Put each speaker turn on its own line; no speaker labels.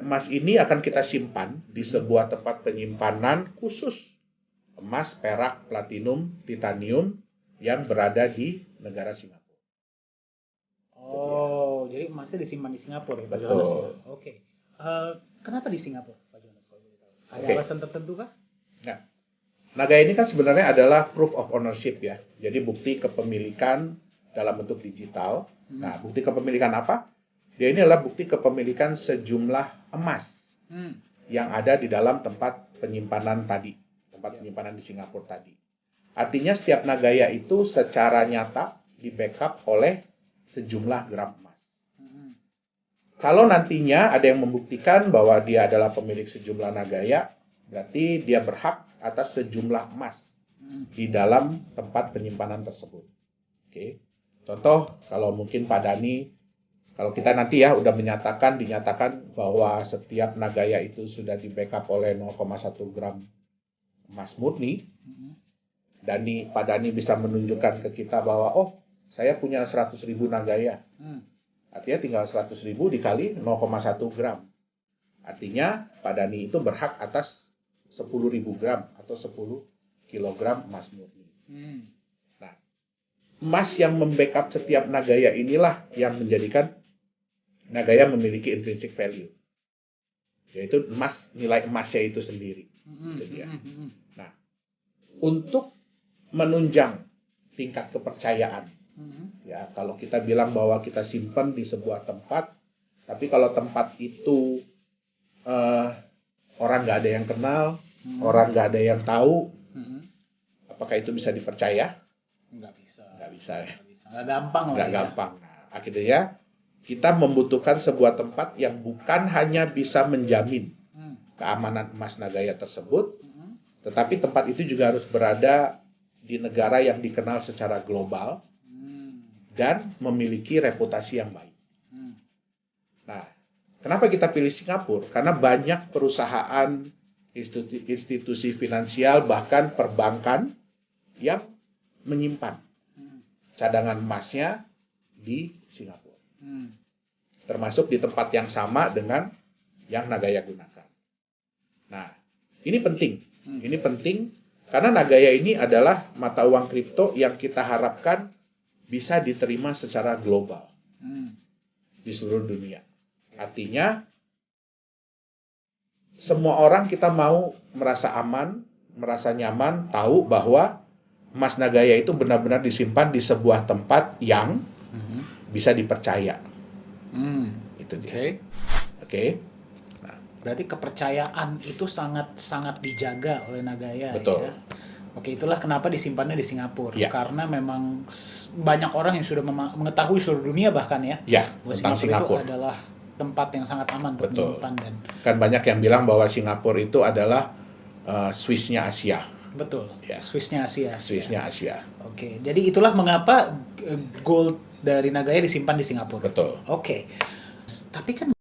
emas ini akan kita simpan di sebuah tempat penyimpanan khusus emas, perak, platinum, titanium yang berada di negara Singapura.
Oh, jadi emasnya disimpan di Singapura ya, Pak
Betul.
Jonas ya? Oke. Kenapa di Singapura, Pak Jonas? Ada alasan tertentu kah?
Nah, Naga ini kan sebenarnya adalah proof of ownership ya. Jadi bukti kepemilikan dalam bentuk digital. Nah, bukti kepemilikan apa? Dia ini adalah bukti kepemilikan sejumlah emas yang ada di dalam tempat penyimpanan tadi. Tempat penyimpanan di Singapura tadi. Artinya setiap Nagaya itu secara nyata di-backup oleh sejumlah gram emas. Kalau nantinya ada yang membuktikan bahwa dia adalah pemilik sejumlah Nagaya, berarti dia berhak atas sejumlah emas di dalam tempat penyimpanan tersebut. Oke. Contoh, kalau mungkin Pak Dani, kalau kita nanti ya udah dinyatakan bahwa setiap Nagaya itu sudah di-backup oleh 0,1 gram emas murni, Pak Dani bisa menunjukkan ke kita bahwa, oh, saya punya 100.000 Nagaya. Artinya tinggal 100.000 dikali 0,1 gram. Artinya Pak Dani itu berhak atas 10.000 gram atau 10 kilogram emas murni. Nah, emas yang membackup setiap Nagaya inilah yang menjadikan Nagaya memiliki intrinsic value, yaitu nilai emasnya itu sendiri. Itu dia. Nah, untuk menunjang tingkat kepercayaan, ya kalau kita bilang bahwa kita simpan di sebuah tempat, tapi kalau tempat itu orang nggak ada yang kenal, orang nggak ada yang tahu, apakah itu bisa dipercaya?
Nggak bisa.
Nggak bisa ya.
Nggak gampang lah.
Nggak gampang. Nah, akhirnya kita membutuhkan sebuah tempat yang bukan hanya bisa menjamin keamanan emas Nagaya tersebut, tetapi tempat itu juga harus berada di negara yang dikenal secara global dan memiliki reputasi yang baik. Nah, kenapa kita pilih Singapura? Karena banyak perusahaan, institusi finansial, bahkan perbankan yang menyimpan cadangan emasnya di Singapura. Termasuk di tempat yang sama dengan yang Nagaya gunakan. Nah, ini penting. Ini penting karena Nagaya ini adalah mata uang kripto yang kita harapkan bisa diterima secara global di seluruh dunia. Artinya, semua orang kita mau merasa aman, merasa nyaman, tahu bahwa emas Nagaya itu benar-benar disimpan di sebuah tempat yang bisa dipercaya. Itu dia. Oke. Nah,
berarti kepercayaan itu sangat dijaga oleh Nagaya.
Betul.
Ya. Oke, itulah kenapa disimpannya di Singapura.
Ya.
Karena memang banyak orang yang sudah mengetahui seluruh dunia bahkan ya. Bahwa
tentang Singapura
itu adalah tempat yang sangat aman untuk menyimpan dan
kan banyak yang bilang bahwa Singapura itu adalah Swissnya Asia.
Betul.
Ya.
Swissnya Asia.
Swissnya Asia.
Oke, jadi itulah mengapa gold dari Nagaya disimpan di Singapura.
Betul.
Oke. Tapi kan